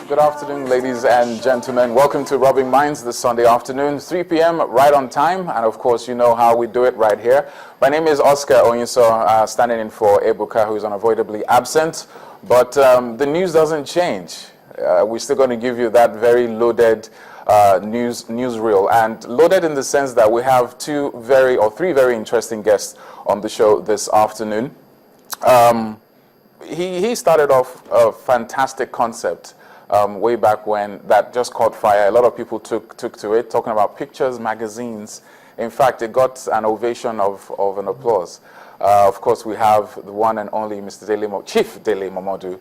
Good afternoon, ladies and gentlemen. Welcome to Rubbing Minds this Sunday afternoon, 3 p.m. right on time. And of course, you know how we do it right here. My name is Oscar Onyiso, standing in for Ebuka, who is unavoidably absent. But the news doesn't change. We're still going to give you that very loaded newsreel, and loaded in the sense that we have three very interesting guests on the show this afternoon. He started off a fantastic concept way back when that just caught fire. A lot of people took to it, talking about pictures, magazines. In fact, it got an ovation of an applause. Of course, we have the one and only Mr. Chief Dele Momodu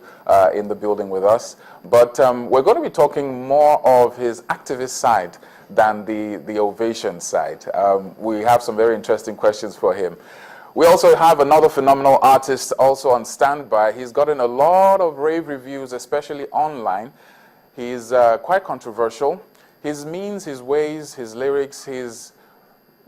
in the building with us. But we're going to be talking more of his activist side than the ovation side. We have some very interesting questions for him. We also have another phenomenal artist also on standby. He's gotten a lot of rave reviews, especially online. He's quite controversial. His means, his ways, his lyrics, his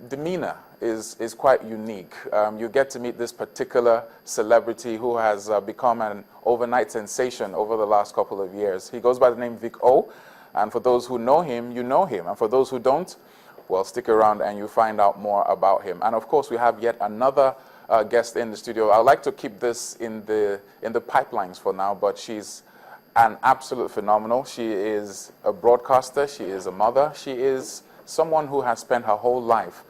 demeanor is quite unique. You get to meet this particular celebrity who has become an overnight sensation over the last couple of years. He goes by the name Vic O, and for those who know him, you know him. And for those who don't, well, stick around and you find out more about him. And of course, we have yet another guest in the studio. I'd like to keep this in the pipelines for now, but she's an absolute phenomenal. She is a broadcaster. She is a mother. She is someone who has spent her whole life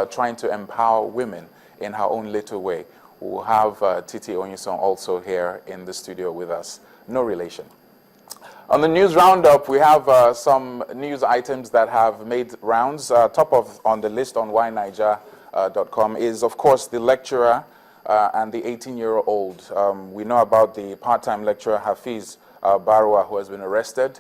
trying to empower women in her own little way. We'll have Titi Onyison also here in the studio with us. No relation. On the news roundup, we have some news items that have made rounds. On the list on whyniger.com is, of course, the lecturer and the 18-year-old. We know about the part-time lecturer Hafiz Barwa, who has been arrested.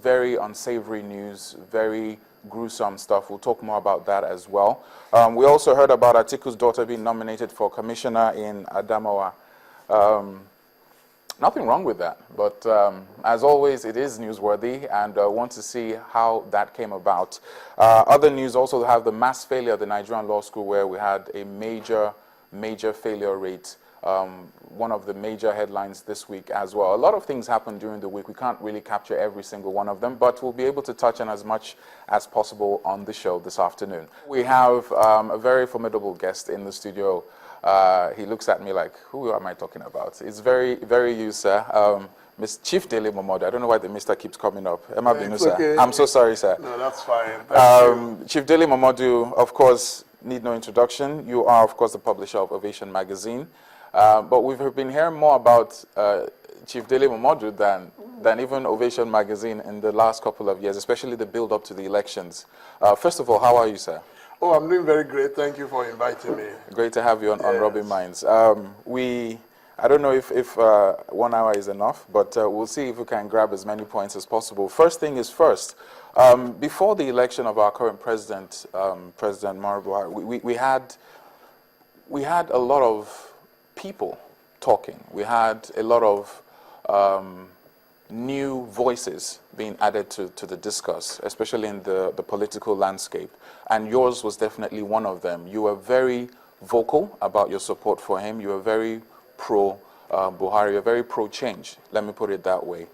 Very unsavory news, very gruesome stuff. We'll talk more about that as well. We also heard about Atiku's daughter being nominated for commissioner in Adamawa. Nothing wrong with that, but as always, it is newsworthy, and want to see how that came about. Other news also have the mass failure of the Nigerian law school, where we had a major failure rate. One of the major headlines this week as well. A lot of things happened during the week. We can't really capture every single one of them, but we'll be able to touch on as much as possible on the show this afternoon. We have a very formidable guest in the studio. He looks at me like, who am I talking about? It's very, very you, sir. Miss Chief Dele Momodu. I don't know why the Mr. keeps coming up. Emma Binusa. Okay. I'm so sorry, sir. No, that's fine. Chief Dele Momodu, of course, need no introduction. You are, of course, the publisher of Ovation magazine. But we've been hearing more about Chief Dele Momodu than even Ovation magazine in the last couple of years, especially the build-up to the elections. First of all, how are you, sir? Oh, I'm doing very great. Thank you for inviting me. Great to have you on Rubbing Minds. I don't know if 1 hour is enough, but we'll see if we can grab as many points as possible. First thing is first. Before the election of our current president, President Momodu Buhari, we had a lot of people talking. We had a lot of new voices being added to the discourse, especially in the political landscape. And yours was definitely one of them. You were very vocal about your support for him. You were very pro-Buhari, you're very pro-change. Let me put it that way.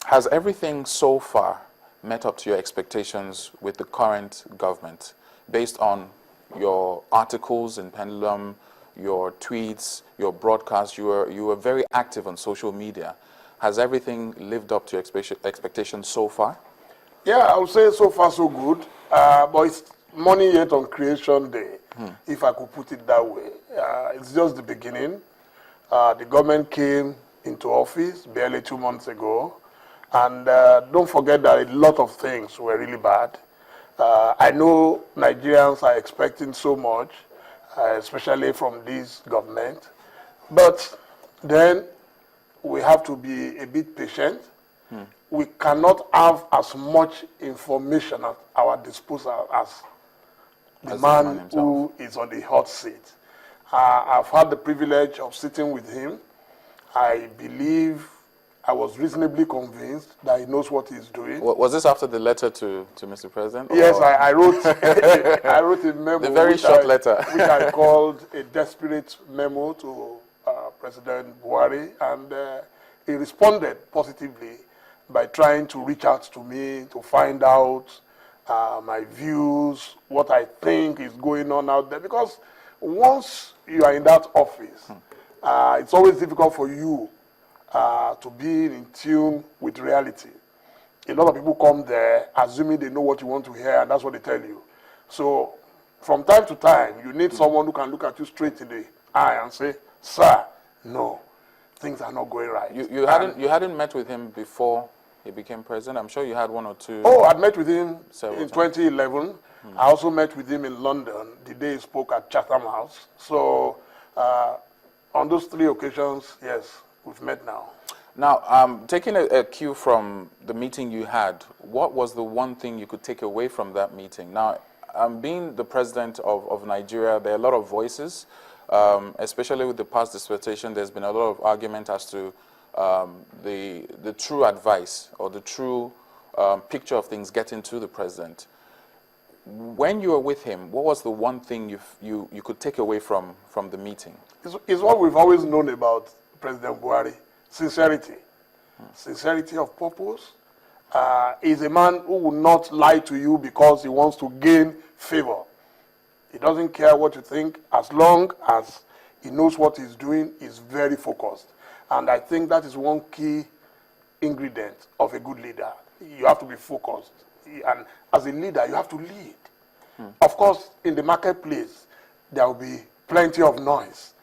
Has everything so far met up to your expectations with the current government, based on your articles in Pendulum, your tweets, your broadcasts? You were very active on social media. Has everything lived up to your expectations so far? Yeah, I would say so far so good. But it's money yet on creation day, if I could put it that way. It's just the beginning. The government came into office barely 2 months ago. And don't forget that a lot of things were really bad. I know Nigerians are expecting so much, especially from this government. But then we have to be a bit patient. We cannot have as much information at our disposal as the man who is on the hot seat. I've had the privilege of sitting with him. I believe I was reasonably convinced that he knows what he's doing. Was this after the letter to Mr. President? Yes, I wrote I wrote a memo. The very short letter. Which I called a desperate memo to President Buhari. And he responded positively by trying to reach out to me to find out my views, what I think is going on out there. Because once you are in that office, it's always difficult for you to be in tune with reality. A lot of people come there assuming they know what you want to hear, and that's what they tell you. So from time to time, you need someone who can look at you straight in the eye and say, sir, no, things are not going right. You hadn't met with him before he became president? I'm sure you had one or two. Oh, I'd met with him in times. 2011. I also met with him in London the day he spoke at Chatham House. So on those 3 occasions, yes, we've met now. Now, taking a cue from the meeting you had, what was the one thing you could take away from that meeting? Now, being the president of Nigeria, there are a lot of voices, especially with the past dispensation. There's been a lot of argument as to the true advice or the true picture of things getting to the president. When you were with him, what was the one thing you could take away from the meeting? It's what we've always known about President Buhari. Sincerity. Sincerity of purpose. Is a man who will not lie to you because he wants to gain favor. He doesn't care what you think. As long as he knows what he's doing, he's very focused. And I think that is one key ingredient of a good leader. You have to be focused. And as a leader, you have to lead. Of course, in the marketplace, there will be plenty of noise.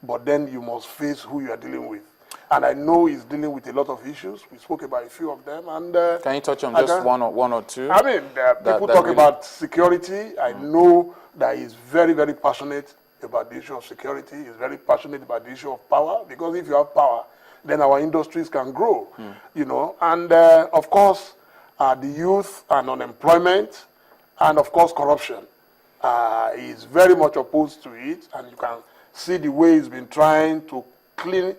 But then you must face who you are dealing with. And I know he's dealing with a lot of issues. We spoke about a few of them. And can you touch on just one or two? I mean, people talk really about security. I know that he's very, very passionate about the issue of security. He's very passionate about the issue of power. Because if you have power, then our industries can grow. You know. And of course, the youth and unemployment, and of course, corruption. He's very much opposed to it. And you can see the way he's been trying to clean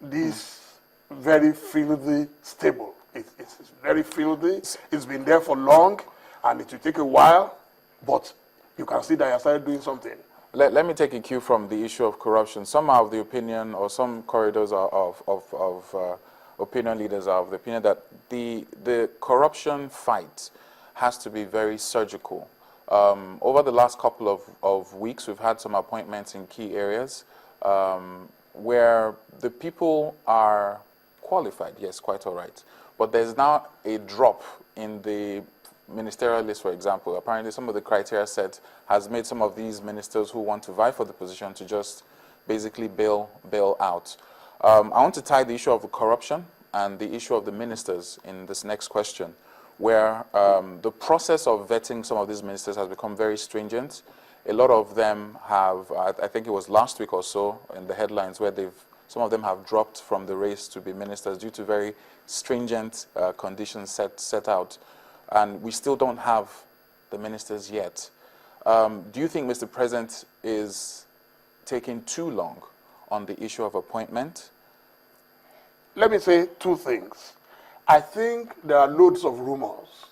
this very filthy stable. It's very filthy. It's been there for long, and it will take a while, but you can see that you have started doing something. Let me take a cue from the issue of corruption. Some are of the opinion, or some corridors of opinion leaders are of the opinion that the corruption fight has to be very surgical. Over the last couple of weeks, we've had some appointments in key areas where the people are qualified, yes, quite all right. But there's now a drop in the ministerial list, for example. Apparently some of the criteria set has made some of these ministers who want to vie for the position to just basically bail out. I want to tie the issue of the corruption and the issue of the ministers in this next question, where the process of vetting some of these ministers has become very stringent. A lot of them have, I think it was last week or so, in the headlines where some of them have dropped from the race to be ministers due to very stringent conditions set out. And we still don't have the ministers yet. Do you think Mr. President is taking too long on the issue of appointment? Let me say 2 things. I think there are loads of rumors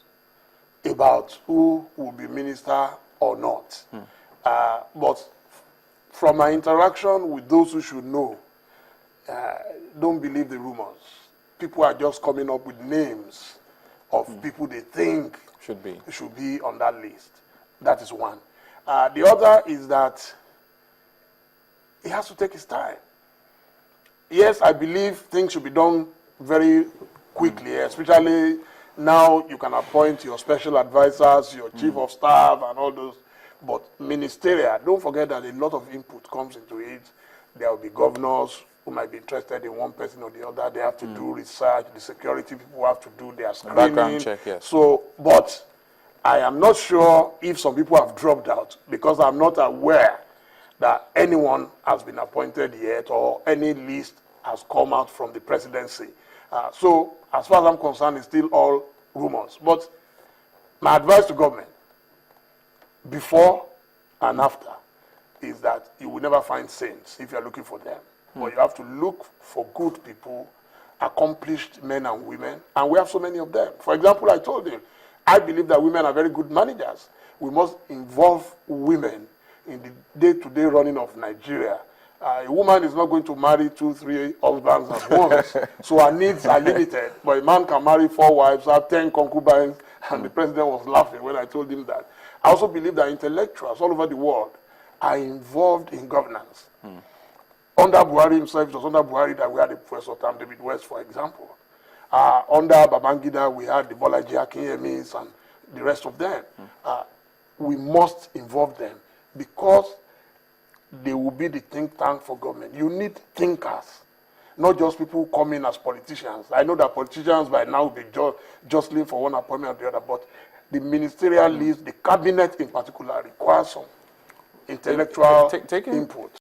about who will be minister or not. But from my interaction with those who should know, don't believe the rumors. People are just coming up with names of people they think should be on that list. That is one. The other is that he has to take his time. Yes, I believe things should be done very quickly, especially now you can appoint your special advisors, your chief of staff, and all those. But ministerial, don't forget that a lot of input comes into it. There will be governors who might be interested in one person or the other. They have to do research. The security people have to do their screening. Background check, yes. So, but I am not sure if some people have dropped out because I'm not aware that anyone has been appointed yet or any list has come out from the presidency. So, as far as I'm concerned, it's still all rumors. But my advice to government, before and after, is that you will never find saints if you're looking for them. But you have to look for good people, accomplished men and women, and we have so many of them. For example, I told you, I believe that women are very good managers. We must involve women in the day-to-day running of Nigeria. A woman is not going to marry 2, 3 husbands at once, so her needs are limited. But a man can marry 4 wives, have 10 concubines, and the president was laughing when I told him that. I also believe that intellectuals all over the world are involved in governance. Under Buhari himself, it was under Buhari that we had the Professor Tam David West, for example. Under Babangida, we had the Bolaji Akinyemis and the rest of them. We must involve them because they will be the think tank for government. You need thinkers, not just people who come in as politicians. I know that politicians by now will be jostling for one appointment or the other, but the ministerial list, the cabinet in particular, requires some intellectual input.